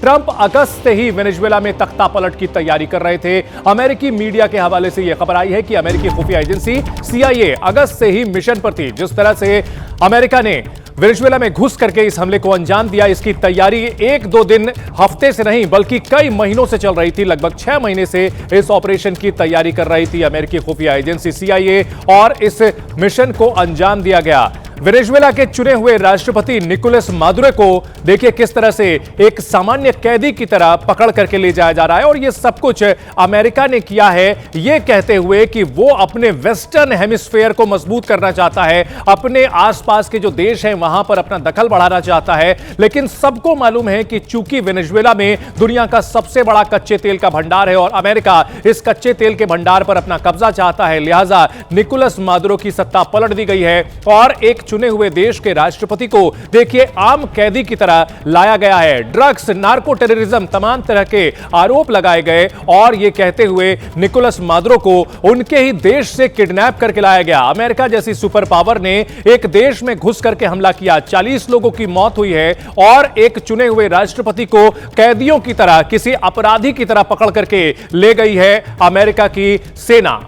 Trump अगस्त से ही Venezuela में तख्ता पलट की तैयारी कर रहे थे। अमेरिकी मीडिया के हवाले से यह खबर आई है कि अमेरिकी खुफिया एजेंसी CIA अगस्त से ही मिशन पर थी। जिस तरह से अमेरिका ने वेनेजुएला में घुस करके इस हमले को अंजाम दिया, इसकी तैयारी एक दो दिन हफ्ते से नहीं बल्कि कई महीनों से चल रही थी। लगभग 6 महीने से इस ऑपरेशन की तैयारी कर रही थी अमेरिकी खुफिया एजेंसी CIA और इस मिशन को अंजाम दिया गया। वेनेजुएला के चुने हुए राष्ट्रपति निकोलस मादुरो को देखिए किस तरह से एक सामान्य कैदी की तरह पकड़ करके ले जाया जा रहा है और यह सब कुछ अमेरिका ने किया है, यह कहते हुए कि वो अपने वेस्टर्न हेमिस्फीयर को मजबूत करना चाहता है, अपने आसपास के जो देश हैं वहां पर अपना दखल बढ़ाना चाहता है। लेकिन सबको मालूम है कि चूंकि वेनेजुएला में दुनिया का सबसे बड़ा कच्चे तेल का भंडार है और अमेरिका इस कच्चे तेल के भंडार पर अपना कब्जा चाहता है, लिहाजा निकोलस मादुरो की सत्ता पलट दी गई है और एक चुने हुए देश के राष्ट्रपति को देखिए आम कैदी की तरह लाया गया है। ड्रग्स, नार्को टेररिज्म, तमाम तरह के आरोप लगाए गए और यह कहते हुए निकोलस मादुरो को उनके ही देश से किडनैप करके लाया गया। अमेरिका जैसी सुपर पावर ने एक देश में घुस करके हमला किया, 40 लोगों की मौत हुई है और एक चुने हुए राष्ट्रपति को कैदियों की तरह, किसी अपराधी की तरह पकड़ करके ले गई है अमेरिका की सेना।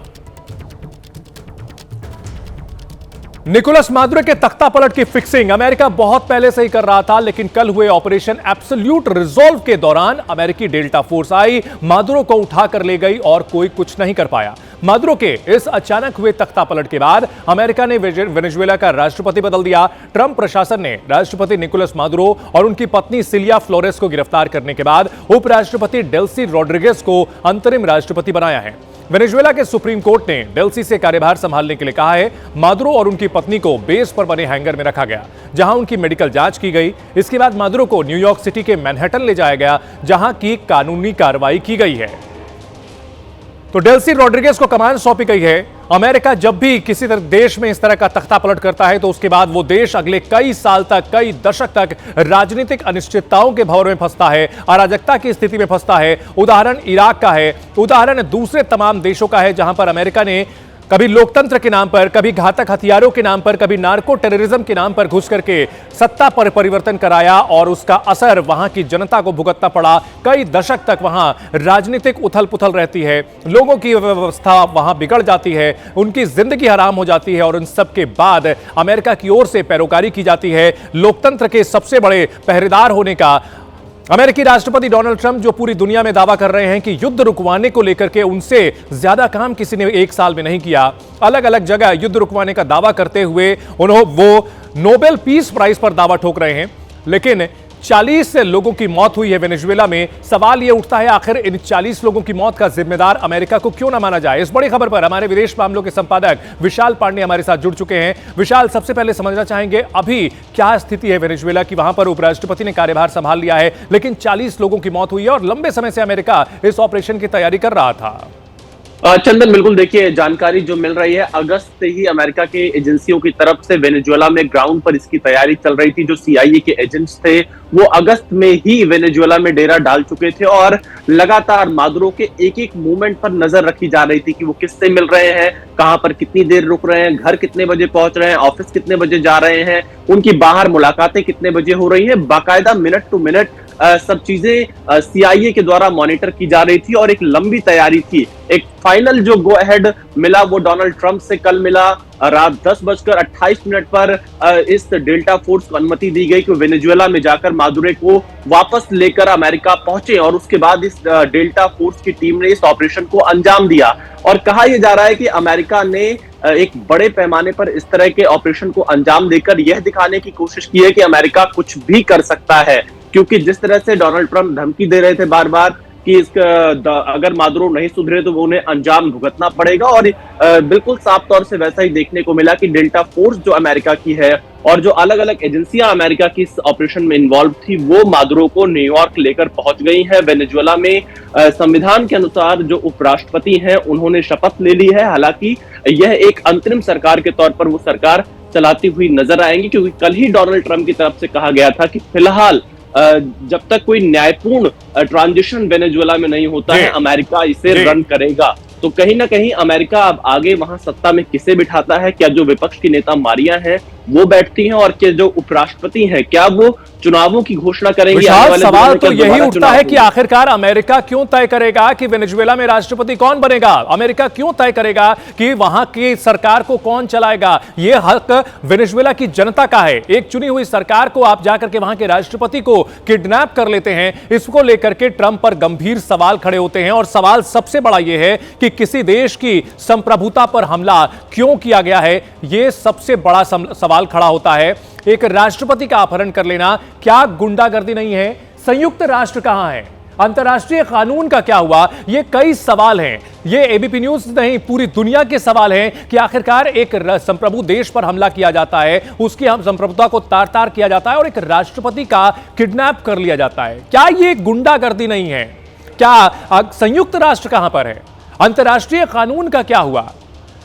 निकोलस मादुरो के तख्ता पलट की फिक्सिंग अमेरिका बहुत पहले से ही कर रहा था, लेकिन कल हुए ऑपरेशन एब्सोल्यूट रिजॉल्व के दौरान अमेरिकी डेल्टा फोर्स आई, मादुरो को उठाकर ले गई और कोई कुछ नहीं कर पाया। मादुरो के इस अचानक हुए तख्ता पलट के बाद अमेरिका ने वेनेजुएला का राष्ट्रपति बदल दिया। ट्रंप प्रशासन ने राष्ट्रपति निकोलस मादुरो और उनकी पत्नी सिलिया फ्लोरेस को गिरफ्तार करने के बाद उपराष्ट्रपति डेल्सी रॉड्रिगेज को अंतरिम राष्ट्रपति बनाया है। वेनेजुएला के सुप्रीम कोर्ट ने डेल्सी से कार्यभार संभालने के लिए कहा है। मादुरो और उनकी पत्नी को बेस पर बने हैंगर में रखा गया, जहां उनकी मेडिकल जांच की गई। इसके बाद मादुरो को न्यूयॉर्क सिटी के मैनहट्टन ले जाया गया, जहां की कानूनी कार्रवाई की गई है। तो डेल्सी रॉड्रिगेज को कमान सौंपी गई है। अमेरिका जब भी किसी देश में इस तरह का तख्ता पलट करता है तो उसके बाद वो देश अगले कई साल तक, कई दशक तक राजनीतिक अनिश्चितताओं के भंवर में फंसता है, अराजकता की स्थिति में फंसता है। उदाहरण इराक का है, उदाहरण दूसरे तमाम देशों का है, जहां पर अमेरिका ने कभी लोकतंत्र के नाम पर, कभी घातक हथियारों के नाम पर, कभी नार्को टेररिज्म के नाम पर घुस करके सत्ता पर परिवर्तन कराया और उसका असर वहां की जनता को भुगतना पड़ा। कई दशक तक वहां राजनीतिक उथल पुथल रहती है, लोगों की व्यवस्था वहां बिगड़ जाती है, उनकी जिंदगी हराम हो जाती है और उन सब के बाद अमेरिका की ओर से पैरोकारी की जाती है लोकतंत्र के सबसे बड़े पहरेदार होने का। अमेरिकी राष्ट्रपति डोनाल्ड ट्रंप जो पूरी दुनिया में दावा कर रहे हैं कि युद्ध रुकवाने को लेकर के उनसे ज्यादा काम किसी ने एक साल में नहीं किया, अलग अलग जगह युद्ध रुकवाने का दावा करते हुए वो नोबेल पीस प्राइज पर दावा ठोक रहे हैं, लेकिन 40 लोगों की मौत हुई है वेनेजुएला में। सवाल यह उठता है आखिर इन 40 लोगों की मौत का जिम्मेदार अमेरिका को क्यों ना माना जाए। इस बड़ी खबर पर हमारे विदेश मामलों के संपादक विशाल पांडे हमारे साथ जुड़ चुके हैं। विशाल, सबसे पहले समझना चाहेंगे अभी क्या स्थिति है वेनेजुएला की। वहां पर उपराष्ट्रपति ने कार्यभार संभाल लिया है, लेकिन 40 लोगों की मौत हुई है और लंबे समय से अमेरिका इस ऑपरेशन की तैयारी कर रहा था। चंदन, बिल्कुल देखिए, जानकारी जो मिल रही है अगस्त से ही अमेरिका के एजेंसियों की तरफ से वेनेजुएला में ग्राउंड पर इसकी तैयारी चल रही थी। जो CIA के एजेंट्स थे वो अगस्त में ही वेनेजुएला में डेरा डाल चुके थे और लगातार मादुरो के एक एक मूवमेंट पर नजर रखी जा रही थी कि वो किससे मिल रहे हैं, कहां पर कितनी देर रुक रहे हैं, घर कितने बजे पहुंच रहे हैं, ऑफिस कितने बजे जा रहे हैं, उनकी बाहर मुलाकातें कितने बजे हो रही है। बाकायदा मिनट टू मिनट सब चीजें CIA के द्वारा मॉनिटर की जा रही थी और एक लंबी तैयारी थी। एक फाइनल जो गो अहेड मिला वो डोनाल्ड ट्रंप से कल मिला। रात 10:28 पर इस डेल्टा फोर्स को अनुमति दी गई कि वेनेजुएला में जाकर मादुरो को वापस लेकर अमेरिका पहुंचे और उसके बाद इस डेल्टा फोर्स की टीम ने इस ऑपरेशन को अंजाम दिया। और कहा यह जा रहा है कि अमेरिका ने एक बड़े पैमाने पर इस तरह के ऑपरेशन को अंजाम देकर यह दिखाने की कोशिश की है कि अमेरिका कुछ भी कर सकता है, क्योंकि जिस तरह से डोनाल्ड ट्रंप धमकी दे रहे थे बार बार कि अगर मादुरो नहीं सुधरे तो उन्हें अंजाम भुगतना पड़ेगा, और बिल्कुल साफ तौर से वैसा ही देखने को मिला कि डेल्टा फोर्स जो अमेरिका की है और जो अलग अलग एजेंसियां अमेरिका की इस ऑपरेशन में इन्वॉल्व थी वो मादुरो को न्यूयॉर्क लेकर पहुंच गई है। वेनेजुएला में संविधान के अनुसार जो उपराष्ट्रपति हैं उन्होंने शपथ ले ली है। हालांकि यह एक अंतरिम सरकार के तौर पर वो सरकार चलाती हुई नजर आएंगी, क्योंकि कल ही डोनाल्ड ट्रंप की तरफ से कहा गया था कि फिलहाल जब तक कोई न्यायपूर्ण ट्रांजिशन वेनेजुएला में नहीं होता है अमेरिका इसे रन करेगा। तो कहीं ना कहीं अमेरिका अब आगे वहां सत्ता में किसे बिठाता है, क्या जो विपक्ष की नेता मारिया हैं वो बैठती हैं और के जो उपराष्ट्रपति हैं क्या वो चुनावों की घोषणा करेंगे? विशाल, सवाल तो यही उठता है कि आखिरकार अमेरिका क्यों तय करेगा कि वेनेजुएला में राष्ट्रपति कौन बनेगा? अमेरिका क्यों तय करेगा कि वहां की सरकार को कौन चलाएगा? यह हक वेनेजुएला की जनता का है। एक चुनी हुई सरकार को आप जाकर के वहां के राष्ट्रपति को किडनैप कर लेते हैं, इसको लेकर के ट्रंप पर गंभीर सवाल खड़े होते हैं। और सवाल सबसे बड़ा यह है कि किसी देश की संप्रभुता पर हमला क्यों किया गया है, यह सबसे बड़ा सवाल खड़ा होता है। एक राष्ट्रपति का अपहरण कर लेना क्या गुंडागर्दी नहीं है? संयुक्त राष्ट्र कहां है? अंतर्राष्ट्रीय कानून का क्या हुआ? ये कई सवाल हैं। ये एबीपी न्यूज नहीं, पूरी दुनिया के सवाल हैं कि आखिरकार एक संप्रभु देश पर हमला किया जाता है, उसकी हम संप्रभुता को तार तार किया जाता है और एक राष्ट्रपति का किडनैप कर लिया जाता है। क्या ये गुंडागर्दी नहीं है? क्या संयुक्त राष्ट्र कहां पर है? अंतर्राष्ट्रीय कानून का क्या हुआ?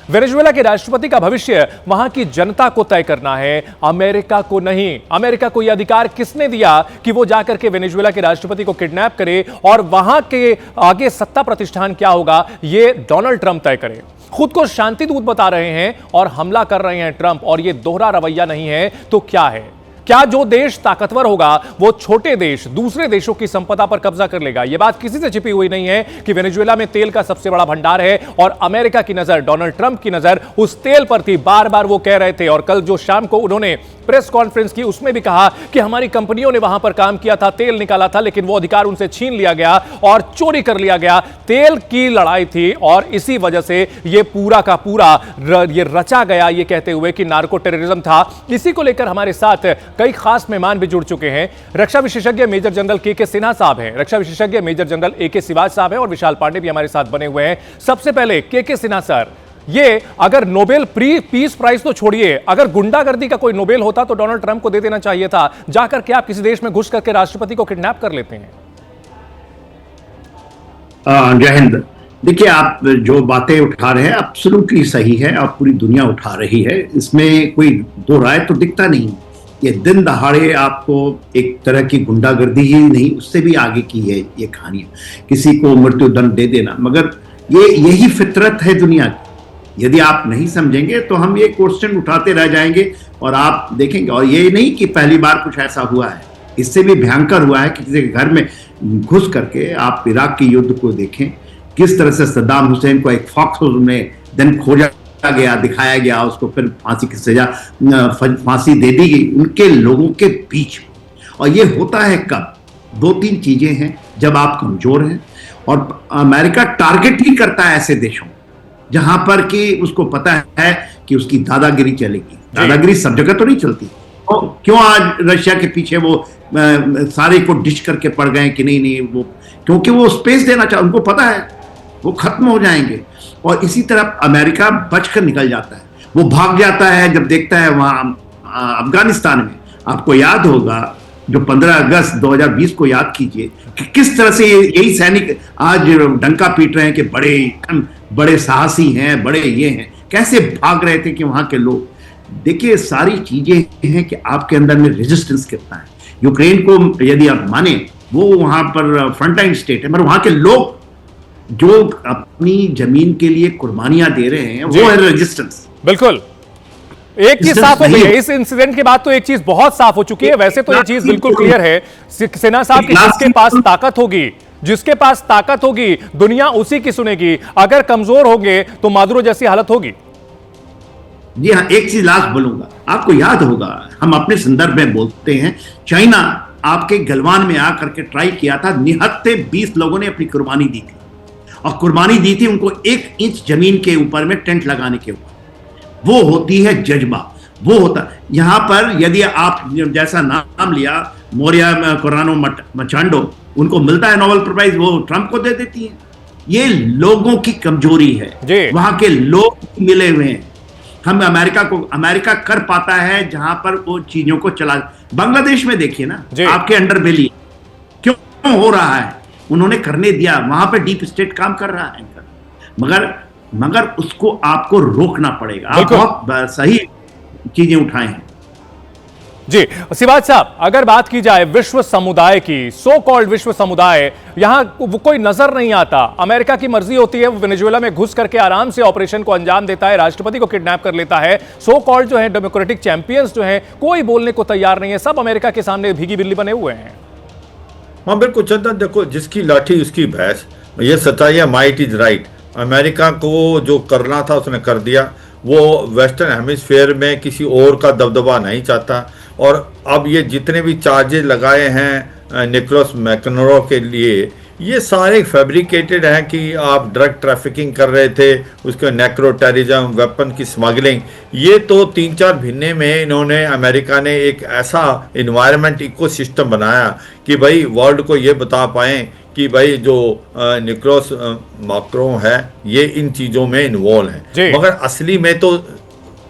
वेनेजुएला के राष्ट्रपति का भविष्य वहां की जनता को तय करना है, अमेरिका को नहीं। अमेरिका को यह अधिकार किसने दिया कि वो जाकर के वेनेजुएला के राष्ट्रपति को किडनैप करे और वहां के आगे सत्ता प्रतिष्ठान क्या होगा, ये डोनाल्ड ट्रंप तय करे। खुद को शांति दूत बता रहे हैं और हमला कर रहे हैं ट्रंप, और ये दोहरा रवैया नहीं है तो क्या है? क्या जो देश ताकतवर होगा वो छोटे देश दूसरे देशों की संपदा पर कब्जा कर लेगा? यह बात किसी से छिपी हुई नहीं है कि वेनेजुएला में तेल का सबसे बड़ा भंडार है और अमेरिका की नजर, डोनाल्ड ट्रंप की नजर उस तेल पर थी। बार बार वो कह रहे थे और कल जो शाम को उन्होंने प्रेस कॉन्फ्रेंस की उसमें भी कहा कि हमारी कंपनियों ने वहां पर काम किया था, तेल निकाला था, लेकिन वो अधिकार उनसे छीन लिया गया और चोरी कर लिया गया। तेल की लड़ाई थी और इसी वजह से ये पूरा का पूरा ये रचा गया, ये कहते हुए कि नार्को टेररिज्म था। इसी को लेकर हमारे साथ कई खास मेहमान भी जुड़ चुके हैं। रक्षा विशेषज्ञ मेजर जनरल के सिन्हा साहब हैं, रक्षा विशेषज्ञ मेजर जनरल AK सिवाज साहब हैं और विशाल पांडे भी हमारे साथ बने हुए हैं। सबसे पहले के सिन्हा सर, ये अगर नोबेल पीस प्राइज तो छोड़िए, अगर गुंडागर्दी का कोई नोबेल होता तो डोनाल्ड ट्रंप को दे देना चाहिए था। जाकर के आप किसी देश में घुस करके राष्ट्रपति को किडनैप कर लेते हैं। जय हिंद। देखिए, आप जो बातें उठा रहे हैं एब्सोल्युटली सही है और पूरी दुनिया उठा रही है, इसमें कोई दो राय तो दिखता नहीं। ये दिन दहाड़े आपको एक तरह की गुंडागर्दी ही नहीं, उससे भी आगे की है ये कहानी, किसी को मृत्युदंड दे देना। मगर यही फितरत है दुनिया की। यदि आप नहीं समझेंगे तो हम ये क्वेश्चन उठाते रह जाएंगे और आप देखेंगे। और ये नहीं कि पहली बार कुछ ऐसा हुआ है, इससे भी भयंकर हुआ है कि किसी के घर में घुस करके आप इराक के युद्ध को देखें, किस तरह से सद्दाम हुसैन को एक फॉक्स में दिन खोजा गया, दिखाया गया, उसको फिर फांसी की सजा, फांसी दे दी गई उनके लोगों के बीच। और ये होता है कब? दो तीन चीजें हैं, जब आप कमजोर हैं और अमेरिका टारगेट ही करता है ऐसे देशों जहां पर कि उसको पता है कि उसकी दादागिरी चलेगी। दादागिरी सब जगह तो नहीं चलती। तो क्यों आज रशिया के पीछे वो सारे को डिश करके पड़ गए कि नहीं वो, क्योंकि वो स्पेस देना चाहते, उनको पता है वो खत्म हो जाएंगे। और इसी तरह अमेरिका बचकर निकल जाता है, वो भाग जाता है जब देखता है वहां अफगानिस्तान में। आपको याद होगा जो 15 अगस्त 2020 को याद कीजिए कि किस तरह से यही सैनिक आज डंका पीट रहे हैं कि बड़े साहसी हैं, बड़े ये हैं, कैसे भाग रहे थे कि वहां के लोग। देखिए, सारी चीजें हैं कि आपके अंदर में रेजिस्टेंस कितना है। यूक्रेन को यदि आप माने, वो वहां पर फ्रंटलाइन स्टेट है, मगर वहां के लोग जो अपनी जमीन के लिए कुर्बानियां दे रहे हैं वो है रेजिस्टेंस। बिल्कुल, एक चीज साफ हो गई है इस इंसिडेंट के बाद, तो एक चीज बहुत साफ हो चुकी है। वैसे तो ये चीज बिल्कुल क्लियर है सिन्हा साहब की, जिसके पास ताकत होगी दुनिया उसी की सुनेगी। अगर कमजोर होंगे तो मादुरो जैसी हालत होगी। जी हाँ, एक चीज लास्ट बोलूंगा, आपको याद होगा हम अपने संदर्भ में बोलते हैं, चाइना आपके गलवान में आकर के ट्राई किया था, निहत्थे 20 लोगों ने अपनी कुर्बानी दी थी। और कुर्बानी दी थी उनको 1 इंच जमीन के ऊपर में टेंट लगाने के ऊपर। वो होती है जज्बा, वो होता। यहां पर यदि आप जैसा नाम लिया मोरिया कोरानो मचांडो, उनको मिलता है नोबेल प्राइज, वो ट्रंप को दे देती है। ये लोगों की कमजोरी है, वहां के लोग मिले हुए हैं। हम अमेरिका कर पाता है जहां पर वो चीजों को चला। बांग्लादेश में देखिए ना, आपके अंडर बेली क्यों हो रहा है, उन्होंने करने दिया, वहां पे डीप स्टेट काम कर रहा है। मगर उसको आपको रोकना पड़ेगा। आप बहुत सही चीजें उठाए हैं। जी सिवाज साहब, अगर बात की जाए विश्व समुदाय की, सो कॉल्ड विश्व समुदाय, यहां वो कोई नजर नहीं आता। अमेरिका की मर्जी होती है, वो वेनेजुएला में घुस करके आराम से ऑपरेशन को अंजाम देता है, राष्ट्रपति को किडनैप कर लेता है। सो कॉल्ड जो है डेमोक्रेटिक चैंपियंस जो है, कोई बोलने को तैयार नहीं है, सब अमेरिका के सामने भीगी बिल्ली बने हुए हैं। हाँ बिल्कुल चंदन, देखो जिसकी लाठी उसकी भैंस, ये सच्चाई है, माइट इज राइट। अमेरिका को जो करना था उसने कर दिया। वो वेस्टर्न हेमिस्फेयर में किसी और का दबदबा नहीं चाहता। और अब ये जितने भी चार्जेस लगाए हैं निकोलस मैकनरो के लिए, ये सारे फैब्रिकेटेड हैं कि आप ड्रग ट्रैफिकिंग कर रहे थे, उसके नेक्रो टेररिज्म, वेपन की स्मगलिंग। ये तो 3-4 महीने में इन्होंने, अमेरिका ने एक ऐसा इन्वायरमेंट इकोसिस्टम बनाया कि भाई वर्ल्ड को ये बता पाएं कि भाई जो निकोलस मैक्रो है ये इन चीज़ों में इन्वॉल्व है, मगर असली में तो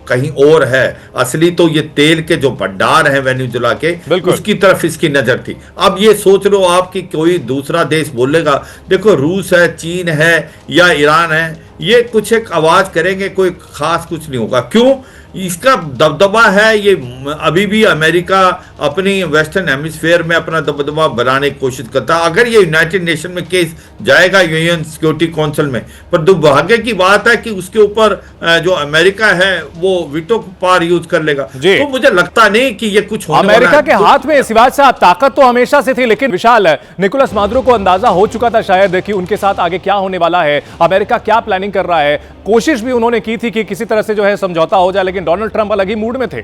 कहीं और है। असली तो ये तेल के जो भंडार हैं वेनेजुएला के, उसकी तरफ इसकी नजर थी। अब ये सोच लो आप कि कोई दूसरा देश बोलेगा, देखो रूस है, चीन है या ईरान है, ये कुछ एक आवाज करेंगे, कोई खास कुछ नहीं होगा। क्यों? इसका दबदबा है। ये अभी भी अमेरिका अपनी वेस्टर्न हेमिस्फेयर में अपना दबदबा बनाने की कोशिश करता है। अगर ये यूनाइटेड नेशन में केस जाएगा, यूएन सिक्योरिटी काउंसिल में, पर दुर्भाग्य की बात है कि उसके ऊपर जो अमेरिका है वो वीटो पावर यूज कर लेगा। तो मुझे लगता नहीं कि ये कुछ होने अमेरिका के हाथ में सिवाज साहब ताकत तो हमेशा से थी, लेकिन विशाल निकोलस मादुरो को अंदाजा हो चुका था शायद कि उनके साथ आगे क्या होने वाला है, अमेरिका क्या प्लानिंग कर रहा है। कोशिश भी उन्होंने की थी कि किसी तरह से जो है समझौता हो जाए, लेकिन डोनाल्ड ट्रंप अलग ही मूड में थे।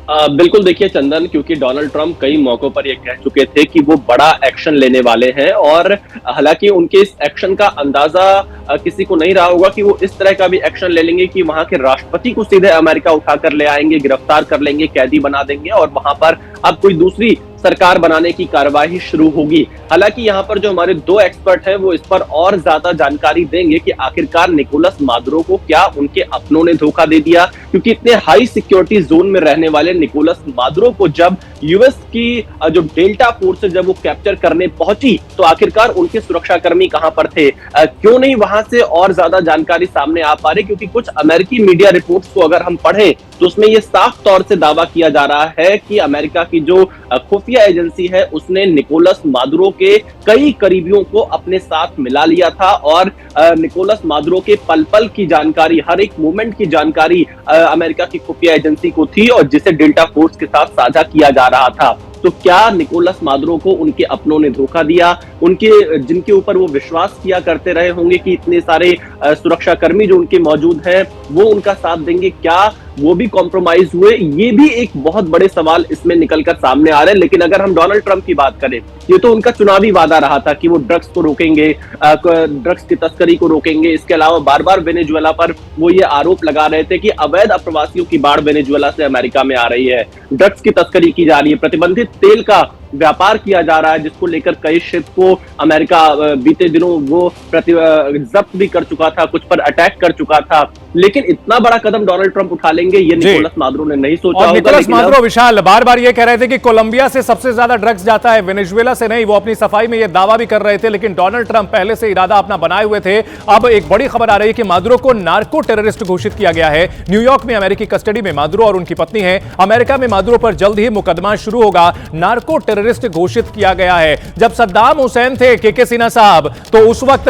बिल्कुल देखिए चंदन, क्योंकि डोनाल्ड ट्रंप कई मौकों पर ये कह चुके थे कि वो बड़ा एक्शन लेने वाले हैं, और हालांकि उनके इस एक्शन का अंदाजा किसी को नहीं रहा होगा कि वो इस तरह का भी एक्शन ले लेंगे कि वहां के राष्ट्रपति को सीधे अमेरिका उठाकर ले आएंगे, गिरफ्तार कर लेंगे, कैदी बना देंगे और वहां पर अब कोई दूसरी सरकार बनाने की कार्यवाही शुरू होगी। हालांकि यहाँ पर जो हमारे 2 एक्सपर्ट हैं वो इस पर और ज्यादा जानकारी देंगे कि आखिरकार निकोलस मादुरो को क्या उनके अपनों ने धोखा दे दिया, क्योंकि इतने हाई सिक्योरिटी जोन में रहने वाले निकोलस मादुरो को जब यूएस की जो डेल्टा फोर्स जब वो कैप्चर करने पहुंची तो आखिरकार उनके सुरक्षाकर्मी कहां पर थे, क्यों नहीं वहां से और ज्यादा जानकारी सामने आ पा रही। क्योंकि कुछ अमेरिकी मीडिया रिपोर्ट्स को अगर हम पढ़ें तो उसमें यह साफ तौर से दावा किया जा रहा है कि अमेरिका की जो खुफिया एजेंसी है उसने निकोलस मादुरो के कई करीबियों को अपने साथ मिला लिया था, और निकोलस मादुरो के पल पल की जानकारी, हर एक मूवमेंट की जानकारी अमेरिका की खुफिया एजेंसी को थी, और जिसे डेल्टा फोर्स के साथ साझा किया जा रहा था। तो क्या निकोलस मादुरो को उनके अपनों ने धोखा दिया? उनके जिनके ऊपर वो विश्वास किया करते रहे होंगे कि इतने सारे सुरक्षाकर्मी जो उनके मौजूद हैं वो उनका साथ देंगे, क्या वो भी कॉम्प्रोमाइज हुए? ये भी एक बहुत बड़े सवाल इसमें निकलकर सामने आ रहे हैं। लेकिन अगर हम डोनाल्ड ट्रंप की बात करें, ये तो उनका चुनावी वादा रहा था कि वो ड्रग्स को रोकेंगे, ड्रग्स की तस्करी को रोकेंगे। इसके अलावा बार बार वेनेजुएला पर वो ये आरोप लगा रहे थे कि अवैध अप्रवासियों की बाढ़ वेनेजुएला से अमेरिका में आ रही है, ड्रग्स की तस्करी की जा रही है, प्रतिबंधित तेल का व्यापार किया जा रहा है, जिसको लेकर कई शिप को अमेरिका बीते दिनों वो जब्त भी कर चुका था, कुछ पर अटैक कर चुका था। लेकिन इतना बड़ा कदम डोनाल्ड ट्रंप उठा लेंगे ये निकोलस मादुरो ने नहीं सोचा होगा। निकोलस मादुरो विशाल बार बार ये कह रहे थे कि कोलंबिया से सबसे ज्यादा ड्रग्स जाता है, वेनेजुएला से नहीं। वो अपनी सफाई में ये दावा भी कर रहे थे, लेकिन डोनाल्ड ट्रंप पहले से इरादा अपना बनाए हुए थे। अब एक बड़ी खबर आ रही है कि मादुरो को नार्को टेररिस्ट घोषित किया गया है। न्यूयॉर्क में अमेरिकी कस्टडी में मादुरो और उनकी पत्नी है। अमेरिका में मादुरो पर जल्द ही मुकदमा शुरू होगा। नार्को टेररिस्ट घोषित किया गया है। जब सद्दाम हुसैन थे के सिन्हा साहब, तो उस वक्त,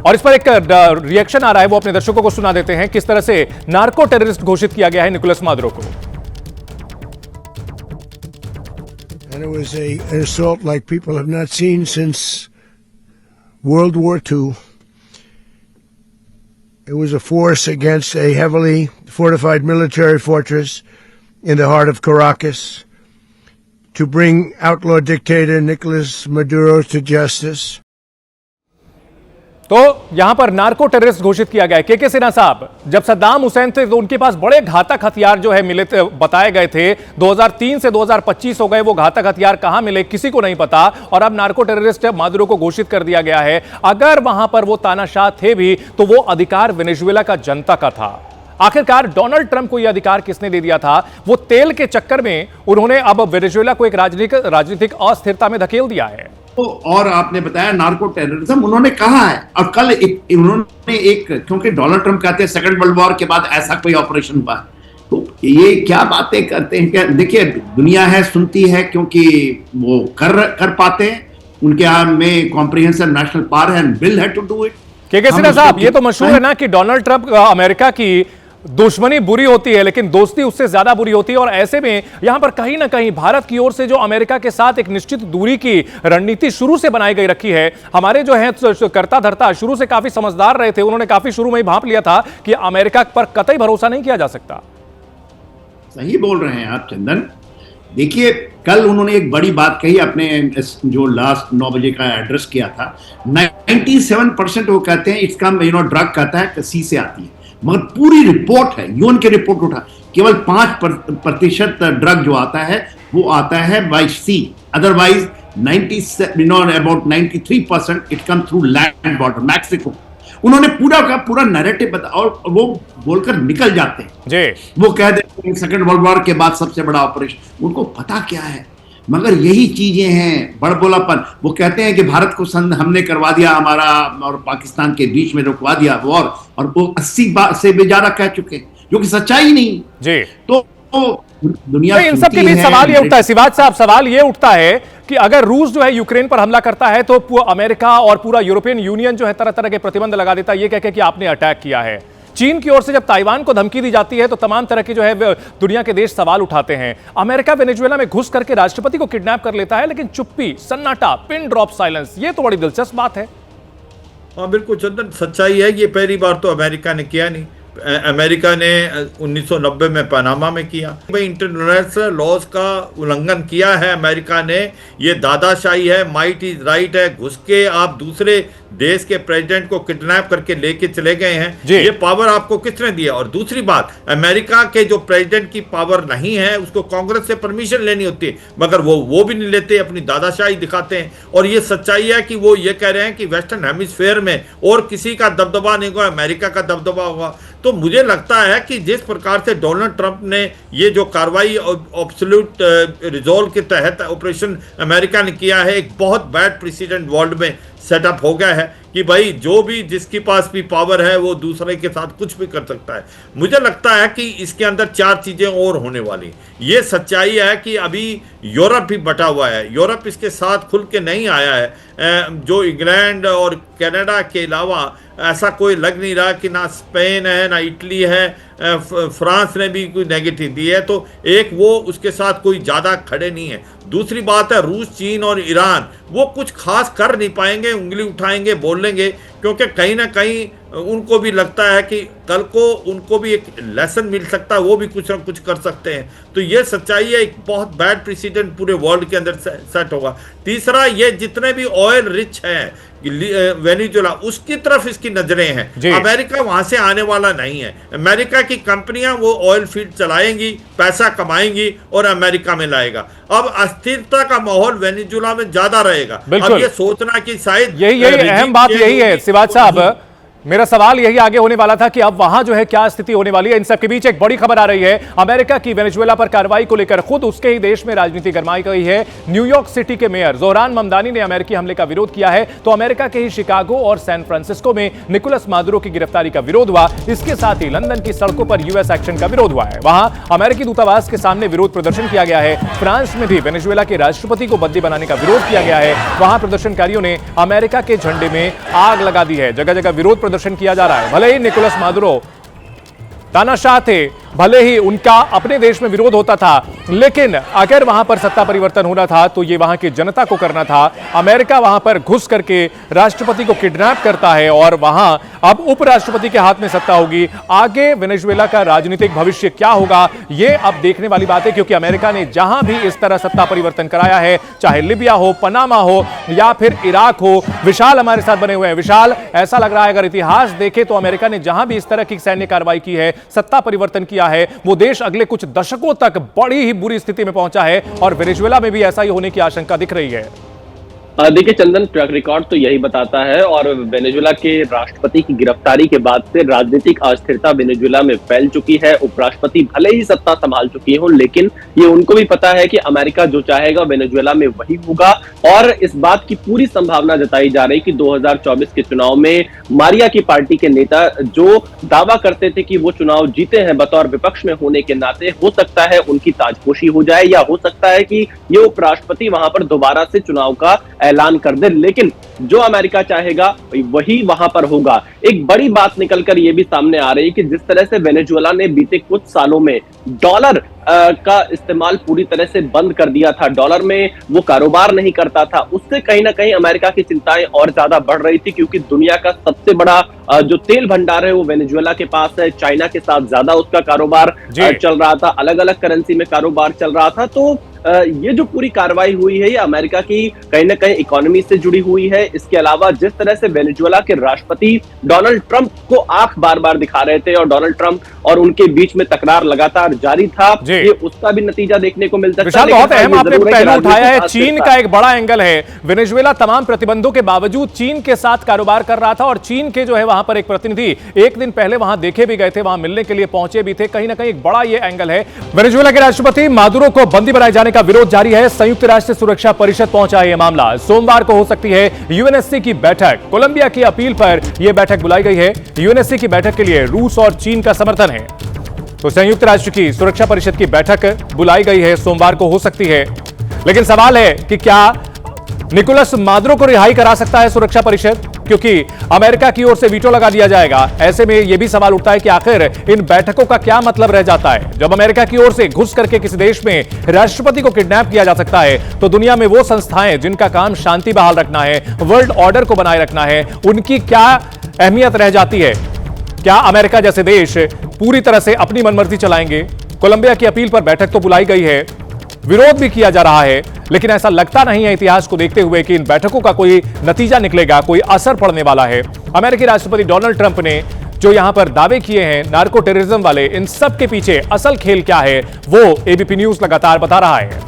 और इस पर एक रिएक्शन आ रहा है, वो अपने दर्शकों को सुना देते हैं किस तरह से नार्को टेररिस्ट घोषित किया गया है निकोलस मादुरो को। And it was an assault like people have not seen since World War II. It was a force against a heavily fortified military fortress in the heart of Caracas to bring outlaw dictator Nicolas Maduro to justice. तो यहां पर narco terrorist घोषित किया गया है। के सिन्हा साहब, जब सद्दाम हुसैन थे तो उनके पास बड़े घातक हथियार जो है मिले थे, बताए गए थे। 2003 से 2025 हो गए, वो घातक हथियार कहां मिले किसी को नहीं पता, और अब नार्को टेररिस्ट मादुरो को घोषित कर दिया गया है। अगर वहां पर वो तानाशाह थे भी तो वो अधिकार वेनेजुएला का जनता का था। आखिरकार डोनाल्ड ट्रंप को यह अधिकार किसने दे दिया था? वो तेल के चक्कर में उन्होंने अब वेनेजुएला को एक राजनीतिक अस्थिरता में धकेल दिया है। तो और आपने बताया नार्को टेररिज्म उन्होंने कहा है, और कल उन्होंने क्योंकि डोनाल्ड ट्रंप कहते हैं सेकंड वर्ल्ड वॉर के बाद ऐसा कोई ऑपरेशन हुआ, तो कि ये क्या बातें करते हैं। क्या देखिए, दुनिया है, सुनती है, क्योंकि वो कर पाते हैं, उनके यहाँ में comprehensive national power and bill है टू डू इट। के सिन्हा साहब, ये तो मशहूर है ना कि डोनाल्ड ट्रंप अमेरिका की दुश्मनी बुरी होती है लेकिन दोस्ती उससे ज्यादा बुरी होती है, और ऐसे में यहां पर कहीं ना कहीं भारत की ओर से जो अमेरिका के साथ एक निश्चित दूरी की रणनीति शुरू से बनाई गई रखी है। हमारे जो है करता धरता शुरू से काफी समझदार रहे थे, उन्होंने काफी शुरू में ही भांप लिया था कि अमेरिका पर कतई भरोसा नहीं किया जा सकता। सही बोल रहे हैं आप चंदन। देखिए, कल उन्होंने एक बड़ी बात कही अपने जो लास्ट 9 बजे का एड्रेस किया था। 97% वो कहते हैं इसका ड्रग कहता है सी से आती है, मगर पूरी रिपोर्ट है, यूएन की रिपोर्ट उठा, केवल 5% ड्रग जो आता है वो आता है by sea, otherwise 93% it come through land border Mexico. उन्होंने पूरा का पूरा नैरेटिव बताया और वो बोलकर निकल जाते हैं जी। वो कह देते हैं सेकेंड वर्ल्ड वॉर के बाद सबसे बड़ा ऑपरेशन, उनको पता क्या है, मगर यही चीजें हैं बड़बोलापन। वो कहते हैं कि भारत को हमने करवा दिया, हमारा और पाकिस्तान के बीच में रुकवा दिया वॉर, और वो 80 बार से भी ज्यादा कह चुके हैं, जो कि सच्चाई नहीं जी। तो दुनिया इन सब के बीच सवाल ये उठता है सिवाज साहब, सवाल ये उठता है कि अगर रूस जो है यूक्रेन पर हमला करता है तो अमेरिका और पूरा यूरोपियन यूनियन जो है तरह तरह के प्रतिबंध लगा देता है, ये कहकर कि आपने अटैक किया है। चीन की ओर से जब ताइवान को धमकी दी जाती है तो तमाम तरह के जो है दुनिया के देश सवाल उठाते हैं। अमेरिका वेनेजुएला में घुस करके राष्ट्रपति को किडनैप कर लेता है, लेकिन चुप्पी, सन्नाटा, पिन ड्रॉप साइलेंस, ये तो बड़ी दिलचस्प बात है। हाँ बिल्कुल चंदन, सच्चाई है, ये पहली बार तो अमेरिका ने किया नहीं। अमेरिका ने 1990 में पनामा में किया। भाई इंटरनेशनल लॉज का उल्लंघन किया है अमेरिका ने, ये दादाशाही है, माइट इज राइट है। घुस के आप दूसरे देश के प्रेसिडेंट को किडनैप करके लेके चले गए हैं, ये पावर आपको किसने दिया? और दूसरी बात, अमेरिका के जो प्रेसिडेंट की पावर नहीं है उसको कांग्रेस से परमिशन लेनी होती है, मगर वो भी नहीं लेते, अपनी दादाशाही दिखाते हैं। और ये सच्चाई है कि वो ये कह रहे हैं कि वेस्टर्न हेमिस्फीयर में और किसी का दबदबा नहीं होगा, अमेरिका का दबदबा होगा। तो मुझे लगता है कि जिस प्रकार से डोनाल्ड ट्रंप ने ये जो कार्रवाई एब्सोल्यूट रिजॉल्व के तहत ऑपरेशन अमेरिका ने किया है, एक बहुत बैड प्रेसिडेंट वर्ल्ड में सेटअप हो गया है कि भाई जो भी जिसके पास भी पावर है वो दूसरे के साथ कुछ भी कर सकता है। मुझे लगता है कि इसके अंदर 4 चीजें और होने वाली। ये सच्चाई है कि अभी यूरोप भी बटा हुआ है, यूरोप इसके साथ खुल के नहीं आया है। जो इंग्लैंड और कनाडा के अलावा ऐसा कोई लग नहीं रहा कि ना स्पेन है ना इटली है, फ्रांस ने भी कोई नेगेटिव दी है, तो एक वो उसके साथ कोई ज़्यादा खड़े नहीं है। दूसरी बात है रूस, चीन और ईरान, वो कुछ खास कर नहीं पाएंगे, उंगली उठाएंगे, बोल लेंगे, क्योंकि कहीं ना कहीं उनको भी लगता है कि कल को उनको भी एक लेसन मिल सकता है, वो भी कुछ ना कुछ कर सकते हैं। तो ये सच्चाई है, एक बहुत बैड प्रेसिडेंट पूरे वर्ल्ड के अंदर सेट होगा। तीसरा, ये जितने भी ऑयल रिच हैं वेनेजुएला, उसकी तरफ इसकी नजरें हैं। अमेरिका वहां से आने वाला नहीं है। अमेरिका की कंपनियां वो ऑयल फील्ड चलाएंगी, पैसा कमाएंगी और अमेरिका में लाएगा। अब अस्थिरता का माहौल वेनेजुएला में ज्यादा रहेगा। अब ये सोचना कि शायद यही अहम बात यही है सिवाज साहब, मेरा सवाल यही आगे होने वाला था कि अब वहां जो है क्या स्थिति होने वाली है। इन सब के बीच एक बड़ी खबर आ रही है, अमेरिका की वेनेजुएला पर कार्रवाई को लेकर खुद उसके ही देश में राजनीति गरमाई गई है। न्यूयॉर्क सिटी के मेयर जोहरान ममदानी ने अमेरिकी हमले का विरोध किया है, तो अमेरिका के ही शिकागो और सैन फ्रांसिस्को में निकोलस मादुरो की गिरफ्तारी का विरोध हुआ। इसके साथ ही लंदन की सड़कों पर यूएस एक्शन का विरोध हुआ है, वहां अमेरिकी दूतावास के सामने विरोध प्रदर्शन किया गया है। फ्रांस में भी वेनेजुएला के राष्ट्रपति को बंदी बनाने का विरोध किया गया है, वहां प्रदर्शनकारियों ने अमेरिका के झंडे में आग लगा दी है। जगह जगह विरोध प्रदर्शन किया जा रहा है। भले ही निकोलस मादुरो तानाशाह थे, भले ही उनका अपने देश में विरोध होता था, लेकिन अगर वहां पर सत्ता परिवर्तन होना था तो ये वहां की जनता को करना था। अमेरिका वहां पर घुस करके राष्ट्रपति को किडनैप करता है और वहां अब उपराष्ट्रपति के हाथ में सत्ता होगी। आगे वेनेजुएला का राजनीतिक भविष्य क्या होगा, ये अब देखने वाली बात है, क्योंकि अमेरिका ने जहां भी इस तरह सत्ता परिवर्तन कराया है, चाहे लिबिया हो, पनामा हो या फिर इराक हो। विशाल हमारे साथ बने हुए हैं। विशाल, ऐसा लग रहा है अगर इतिहास देखें तो अमेरिका ने जहां भी इस तरह की सैन्य कार्रवाई की है, सत्ता परिवर्तन किया है, वो देश अगले कुछ दशकों तक बड़ी ही बुरी स्थिति में पहुंचा है और वेनेजुएला में भी ऐसा ही होने की आशंका दिख रही है। देखिए चंदन, ट्रैक रिकॉर्ड तो यही बताता है और वेनेजुएला के राष्ट्रपति की गिरफ्तारी के बाद से राजनीतिक अस्थिरता वेनेजुएला में फैल चुकी है। उपराष्ट्रपति भले ही सत्ता संभाल चुकी हो, लेकिन ये उनको भी पता है कि अमेरिका जो चाहेगा वेनेजुएला में वही होगा। और इस बात की पूरी संभावना जताई जा रही कि 2024 के चुनाव में मारिया की पार्टी के नेता जो दावा करते थे कि वो चुनाव जीते हैं बतौर विपक्ष में होने के नाते, हो सकता है उनकी ताजपोशी हो जाए, या हो सकता है कि ये उपराष्ट्रपति वहां पर दोबारा से चुनाव का ऐलान कर दे। लेकिन जो अमेरिका चाहेगा वही वहां पर होगा। एक बड़ी बात निकलकर यह भी सामने आ रही है कि जिस तरह से वेनेजुएला ने बीते कुछ सालों में डॉलर का इस्तेमाल पूरी तरह से बंद कर दिया था, डॉलर में वो कारोबार नहीं करता था, उससे कहीं ना कहीं अमेरिका की चिंताएं और ज्यादा बढ़ रही थी, क्योंकि दुनिया का सबसे बड़ा जो तेल भंडार है वो वेनेजुएला के पास है। चाइना के साथ ज्यादा उसका कारोबार चल रहा था, अलग अलग करेंसी में कारोबार चल रहा था। तो ये जो पूरी कार्रवाई हुई है ये अमेरिका की कहीं ना कहीं इकोनॉमी से जुड़ी हुई है। इसके अलावा जिस तरह से वेनेजुएला के राष्ट्रपति डोनाल्ड ट्रंप को आंख बार बार दिखा रहे थे और डोनाल्ड ट्रंप और उनके बीच में तकरार लगातार जारी था, ये उसका भी नतीजा देखने को मिल सकता है। बहुत अहम आपने पहलू उठाया है, चीन का एक बड़ा एंगल है। वेनेजुएला तमाम प्रतिबंधों के बावजूद चीन के साथ कारोबार कर रहा था और चीन के जो है वहां पर एक प्रतिनिधि एक दिन पहले वहां देखे भी गए थे, वहां मिलने के लिए पहुंचे भी थे। कहीं ना कहीं एक बड़ा ये एंगल है। वेनेजुएला के राष्ट्रपति मादुरो को बंदी बनाए जाने का विरोध जारी है। संयुक्त राष्ट्र सुरक्षा परिषद पहुंचा है यह मामला। सोमवार को हो सकती है यूएनएससी की बैठक। कोलंबिया की अपील पर यह बैठक बुलाई गई है। यूएनएससी की बैठक के लिए रूस और चीन का समर्थन है। तो संयुक्त राष्ट्र की सुरक्षा परिषद की बैठक बुलाई गई है, सोमवार को हो सकती है। लेकिन सवाल है कि क्या निकोलस मादुरो को रिहाई करा सकता है सुरक्षा परिषद, क्योंकि अमेरिका की ओर से वीटो लगा दिया जाएगा। ऐसे में यह भी सवाल उठता है कि आखिर इन बैठकों का क्या मतलब रह जाता है। जब अमेरिका की ओर से घुस करके किसी देश में राष्ट्रपति को किडनैप किया जा सकता है, तो दुनिया में वो संस्थाएं जिनका काम शांति बहाल रखना है, वर्ल्ड ऑर्डर को बनाए रखना है, उनकी क्या अहमियत रह जाती है। क्या अमेरिका जैसे देश पूरी तरह से अपनी मनमर्जी चलाएंगे? कोलंबिया की अपील पर बैठक तो बुलाई गई है, विरोध भी किया जा रहा है, लेकिन ऐसा लगता नहीं है इतिहास को देखते हुए कि इन बैठकों का कोई नतीजा निकलेगा, कोई असर पड़ने वाला है। अमेरिकी राष्ट्रपति डोनाल्ड ट्रंप ने जो यहां पर दावे किए हैं नार्को टेररिज्म वाले, इन सब के पीछे असल खेल क्या है वो एबीपी न्यूज लगातार बता रहा है।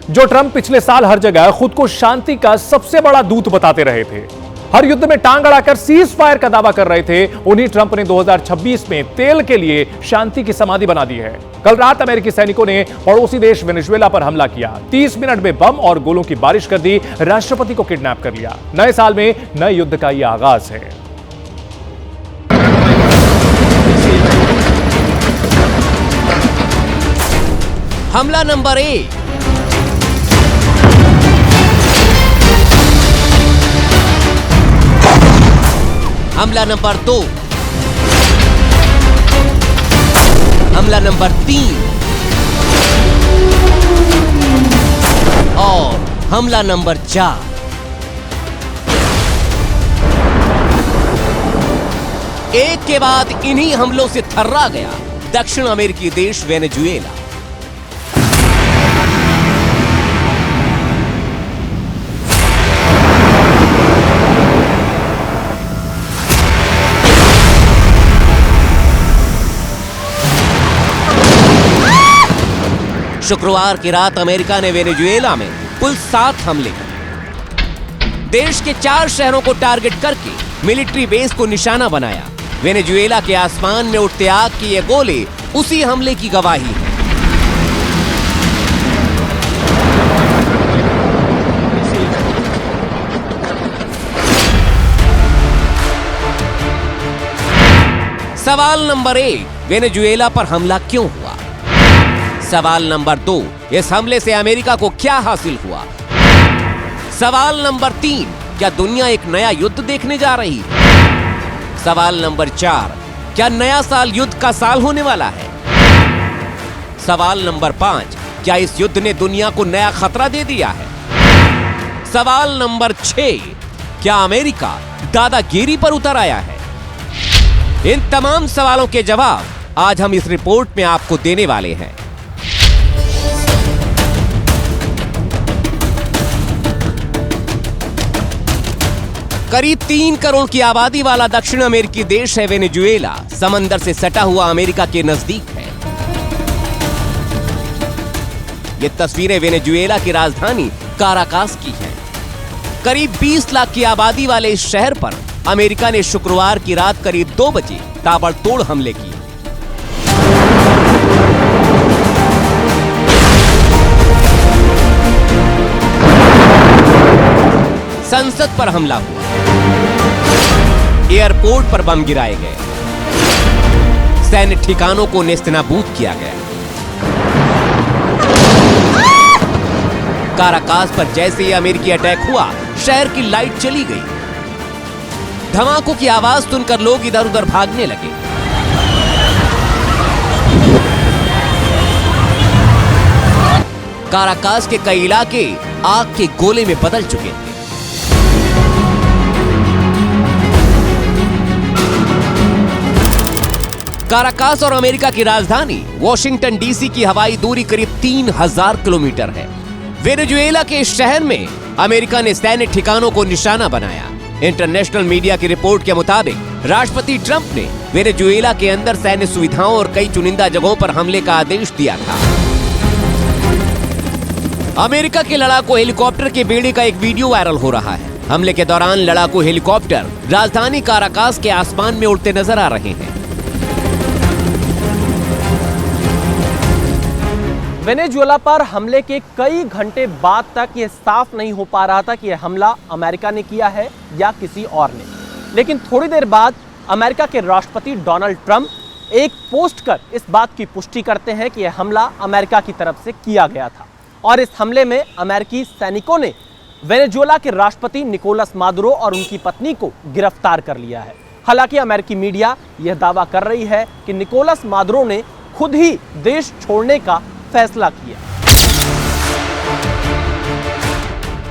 जो ट्रंप पिछले साल हर जगह खुद को शांति का सबसे बड़ा दूत बताते रहे थे, हर युद्ध में टांग अड़ाकर सीज फायर का दावा कर रहे थे, उन्हीं ट्रंप ने 2026 में तेल के लिए शांति की समाधि बना दी है। कल रात अमेरिकी सैनिकों ने पड़ोसी देश वेनेजुएला पर हमला किया, 30 मिनट में बम और गोलों की बारिश कर दी, राष्ट्रपति को किडनैप कर लिया। नए साल में नए युद्ध का यह आगाज है। हमला नंबर 1, हमला नंबर 2, हमला नंबर 3 और हमला नंबर 4। एक के बाद इन्हीं हमलों से थर्रा गया दक्षिण अमेरिकी देश वेनेजुएला। शुक्रवार की रात अमेरिका ने वेनेजुएला में कुल 7 हमले किए। देश के 4 शहरों को टारगेट करके मिलिट्री बेस को निशाना बनाया। वेनेजुएला के आसमान में उठते आग के ये गोले उसी हमले की गवाही है। सवाल नंबर 1, वेनेजुएला पर हमला क्यों हुआ? सवाल नंबर 2, इस हमले से अमेरिका को क्या हासिल हुआ? सवाल नंबर 3, क्या दुनिया एक नया युद्ध देखने जा रही है? सवाल नंबर 4, क्या नया साल युद्ध का साल होने वाला है? सवाल नंबर 5, क्या इस युद्ध ने दुनिया को नया खतरा दे दिया है? सवाल नंबर 6, क्या अमेरिका दादागिरी पर उतर आया है? इन तमाम सवालों के जवाब आज हम इस रिपोर्ट में आपको देने वाले हैं। करीब 3 करोड़ की आबादी वाला दक्षिण अमेरिकी देश है वेनेजुएला। समंदर से सटा हुआ अमेरिका के नजदीक है। ये तस्वीरें वेनेजुएला की राजधानी काराकास की हैं। करीब 20 लाख की आबादी वाले इस शहर पर अमेरिका ने शुक्रवार की रात करीब 2 बजे ताबड़तोड़ हमले किए। संसद पर हमला हुआ, एयरपोर्ट पर बम गिराए गए, सैन्य ठिकानों को नेस्तनाबूद किया गया। काराकास पर जैसे ही अमेरिकी अटैक हुआ, शहर की लाइट चली गई। धमाकों की आवाज सुनकर लोग इधर उधर भागने लगे। काराकास के कई इलाके आग के गोले में बदल चुके थे। काराकास और अमेरिका की राजधानी वॉशिंगटन डीसी की हवाई दूरी करीब 3000 किलोमीटर है। वेनेजुएला के इस शहर में अमेरिका ने सैन्य ठिकानों को निशाना बनाया। इंटरनेशनल मीडिया की रिपोर्ट के मुताबिक राष्ट्रपति ट्रंप ने वेनेजुएला के अंदर सैन्य सुविधाओं और कई चुनिंदा जगहों पर हमले का आदेश दिया था। अमेरिका के लड़ाकू हेलीकॉप्टर के बेड़े का एक वीडियो वायरल हो रहा है। हमले के दौरान लड़ाकू हेलीकॉप्टर राजधानी काराकास के आसमान में उड़ते नजर आ रहे हैं। वेनेजुएला पर हमले के कई घंटे बाद तक यह साफ नहीं हो पा रहा था कि यह हमला अमेरिका ने किया है या किसी और ने। लेकिन थोड़ी देर बाद अमेरिका के राष्ट्रपति डोनाल्ड ट्रंप एक पोस्ट कर इस बात की पुष्टि करते हैं कि यह हमला अमेरिका की तरफ से किया गया था और इस हमले में अमेरिकी सैनिकों ने वेनेजुएला के राष्ट्रपति निकोलस मादुरो और उनकी पत्नी को गिरफ्तार कर लिया है। हालांकि अमेरिकी मीडिया यह दावा कर रही है कि निकोलस मादुरो ने खुद ही देश छोड़ने का फैसला किया।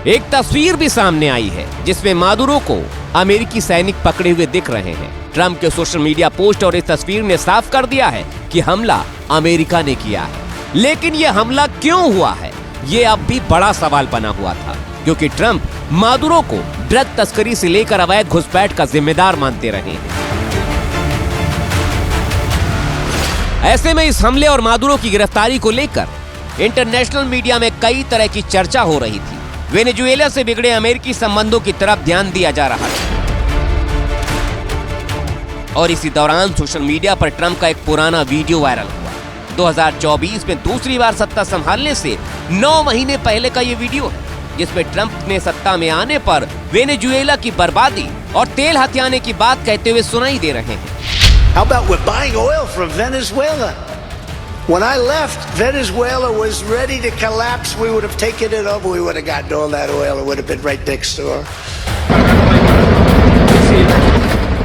एक तस्वीर भी सामने आई है जिसमें मादुरो को अमेरिकी सैनिक पकड़े हुए दिख रहे हैं। ट्रंप के सोशल मीडिया पोस्ट और इस तस्वीर ने साफ कर दिया है कि हमला अमेरिका ने किया है। लेकिन यह हमला क्यों हुआ है, यह अब भी बड़ा सवाल बना हुआ था, क्योंकि ट्रंप मादुरो को ड्रग तस्करी से लेकर अवैध घुसपैठ का जिम्मेदार मानते रहे हैं। ऐसे में इस हमले और मादुरो की गिरफ्तारी को लेकर इंटरनेशनल मीडिया में कई तरह की चर्चा हो रही थी। वेनेजुएला से बिगड़े अमेरिकी संबंधों की तरफ ध्यान दिया जा रहा था और इसी दौरान सोशल मीडिया पर ट्रंप का एक पुराना वीडियो वायरल हुआ। 2024 में दूसरी बार सत्ता संभालने से 9 महीने पहले का ये वीडियो है, जिसमें ट्रंप ने सत्ता में आने पर वेनेजुएला की बर्बादी और तेल हथियाने की बात कहते हुए सुनाई दे रहे हैं। How about we're buying oil from Venezuela? When I left, Venezuela was ready to collapse. We would have taken it over. We would have gotten all that oil. It would have been right next door.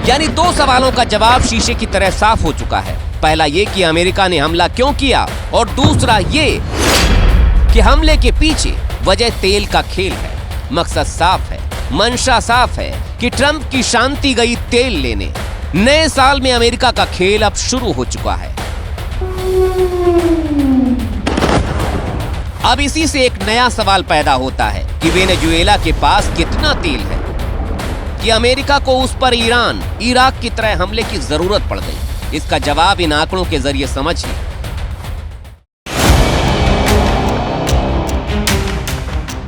यानी 2 सवालों का जवाब शीशे की तरह साफ हो चुका है। पहला ये कि अमेरिका ने हमला क्यों किया और दूसरा ये कि हमले के पीछे वजह तेल का खेल है। मकसद साफ है, मंशा साफ है कि ट्रंप की शांति गई तेल लेने। नए साल में अमेरिका का खेल अब शुरू हो चुका है। अब इसी से एक नया सवाल पैदा होता है कि वेनेजुएला के पास कितना तेल है कि अमेरिका को उस पर ईरान, इराक की तरह हमले की जरूरत पड़ गई। इसका जवाब इन आंकड़ों के जरिए समझिए।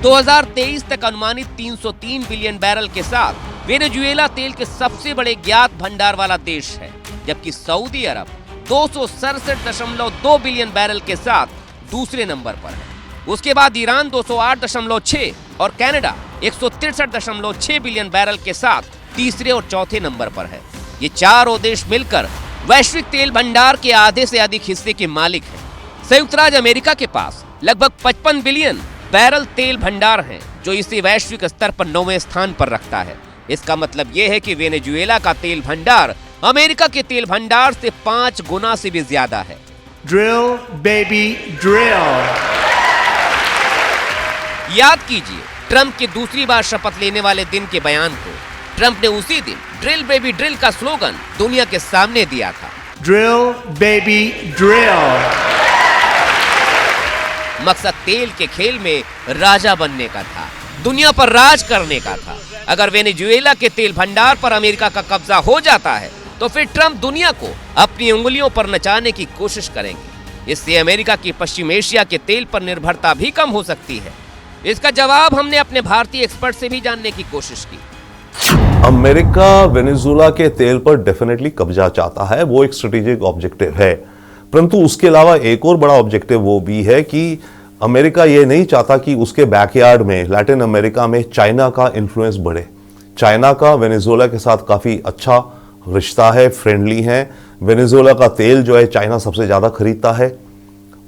2023 तक अनुमानित 303 बिलियन बैरल के साथ वेनेजुएला तेल के सबसे बड़े ज्ञात भंडार वाला देश है, जबकि सऊदी अरब 267.2 बिलियन बैरल के साथ दूसरे नंबर पर है। उसके बाद ईरान 208.6 और कनाडा 163.6 बिलियन बैरल के साथ तीसरे और चौथे नंबर पर है। ये चारों देश मिलकर वैश्विक तेल भंडार के आधे से अधिक हिस्से के मालिक हैं। संयुक्त राज्य अमेरिका के पास लगभग 55 बिलियन बैरल तेल भंडार हैं, जो इसे वैश्विक स्तर पर 9वें स्थान पर रखता है। इसका मतलब यह है कि वेनेजुएला का तेल भंडार अमेरिका के तेल भंडार से 5 गुना से भी ज्यादा है। Drill, baby, drill. याद कीजिए ट्रंप के दूसरी बार शपथ लेने वाले दिन के बयान को। ट्रंप ने उसी दिन ड्रिल बेबी ड्रिल का स्लोगन दुनिया के सामने दिया था। Drill, baby, drill. मकसद तेल के खेल में राजा बनने का था, दुनिया पर राज करने का था। अगर वेनेजुएला के तेल भंडार पर अमेरिका का कब्जा हो जाता है तो फिर ट्रंप दुनिया को अपनी उंगलियों पर नचाने की कोशिश करेंगे। इससे अमेरिका की पश्चिम एशिया के तेल पर निर्भरता भी कम हो सकती है। इसका जवाब हमने अपने भारतीय एक्सपर्ट से भी जानने की कोशिश की। अमेरिका वेनेजुएला के तेल पर डेफिनेटली कब्जा चाहता है, वो एक स्ट्रेटेजिक ऑब्जेक्टिव है, परंतु उसके अलावा एक और बड़ा ऑब्जेक्टिव वो भी है कि अमेरिका ये नहीं चाहता कि उसके बैकयार्ड में लैटिन अमेरिका में चाइना का इन्फ्लुएंस बढ़े। चाइना का वेनेजुएला के साथ काफ़ी अच्छा रिश्ता है, फ्रेंडली है। वेनेजुएला का तेल जो है चाइना सबसे ज़्यादा खरीदता है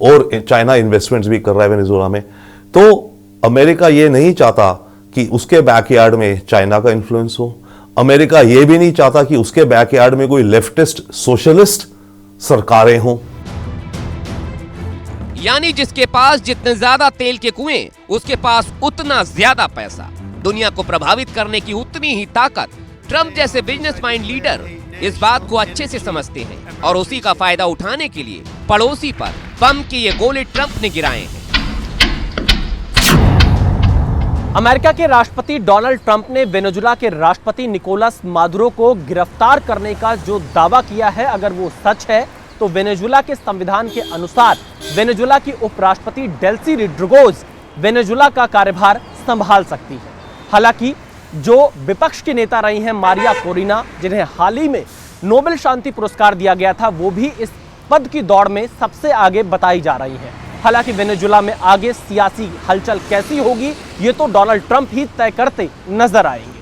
और चाइना इन्वेस्टमेंट्स भी कर रहा है वेनेजुएला में। तो अमेरिका ये नहीं चाहता कि उसके बैकयार्ड में चाइना का इन्फ्लुएंस हो। अमेरिका ये भी नहीं चाहता कि उसके बैकयार्ड में कोई लेफ्टिस्ट सोशलिस्ट सरकारें हों। यानी जिसके पास जितने ज्यादा तेल के कुएं, उसके पास उतना ज्यादा पैसा। दुनिया को प्रभावित करने की उतनी ही ताकत ट्रंप जैसे बिजनेस माइंड लीडर इस बात को अच्छे से समझते हैं और उसी का फायदा उठाने के लिए पड़ोसी पर बम के ये गोले ट्रंप ने गिराए हैं। अमेरिका के राष्ट्रपति डोनाल्ड ट्रंप ने वेनेजुएला के राष्ट्रपति निकोलस मादुरो को गिरफ्तार करने का जो दावा किया है, अगर वो सच है तो वेनेजुएला के संविधान के अनुसार वेनेजुएला की उपराष्ट्रपति डेल्सी रोड्रिगोज वेनेजुएला का कार्यभार संभाल सकती है। हालांकि जो विपक्ष के नेता रही हैं मारिया कोरिना, जिन्हें हाल ही में नोबेल शांति पुरस्कार दिया गया था, वो भी इस पद की दौड़ में सबसे आगे बताई जा रही हैं। हालांकि वेनेजुएला में आगे सियासी हलचल कैसी होगी, ये तो डोनाल्ड ट्रंप ही तय करते नजर आएंगे।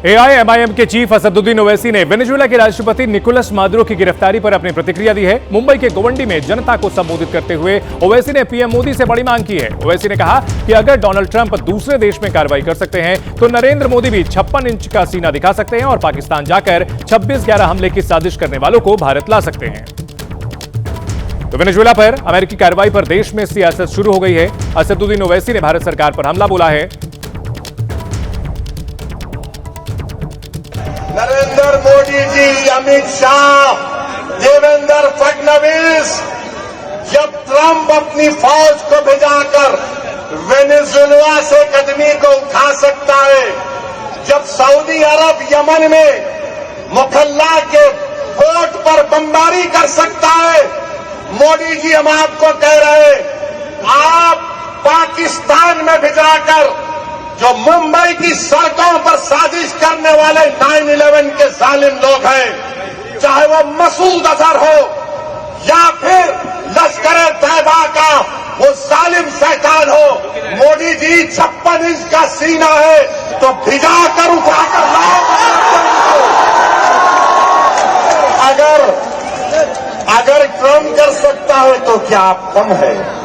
एआईएमआईएम के चीफ असदुद्दीन ओवैसी ने वेनेजुएला के राष्ट्रपति निकोलस मादुरो की गिरफ्तारी पर अपनी प्रतिक्रिया दी है। मुंबई के गोवंडी में जनता को संबोधित करते हुए ओवैसी ने पीएम मोदी से बड़ी मांग की है। ओवैसी ने कहा कि अगर डोनाल्ड ट्रंप दूसरे देश में कार्रवाई कर सकते हैं तो नरेंद्र मोदी भी 56 इंच का सीना दिखा सकते हैं और पाकिस्तान जाकर 26/11 हमले की साजिश करने वालों को भारत ला सकते हैं। तो वेनेजुएला पर अमेरिकी कार्रवाई पर देश में सियासत शुरू हो गई है। असदुद्दीन ओवैसी ने भारत सरकार पर हमला बोला है। नरेंद्र मोदी जी, अमित शाह, देवेंद्र फडणवीस, जब ट्रंप अपनी फौज को भिजाकर वेनेजुएला से कदमी को उठा सकता है, जब सऊदी अरब यमन में मुखल्ला के पोर्ट पर बमबारी कर सकता है, मोदी जी हम आपको कह रहे हैं, आप पाकिस्तान में भिजाकर जो मुंबई की सड़कों पर साजिश करने वाले 9/11 के जालिम लोग हैं, चाहे वो मसूद अजहर हो या फिर लश्कर तैयबा का वो जालिम शैतान हो, मोदी जी 56 इंच का सीना है तो भिजाकर उठाकर लाओ। अगर ट्रंप कर सकता है तो क्या आप कम है?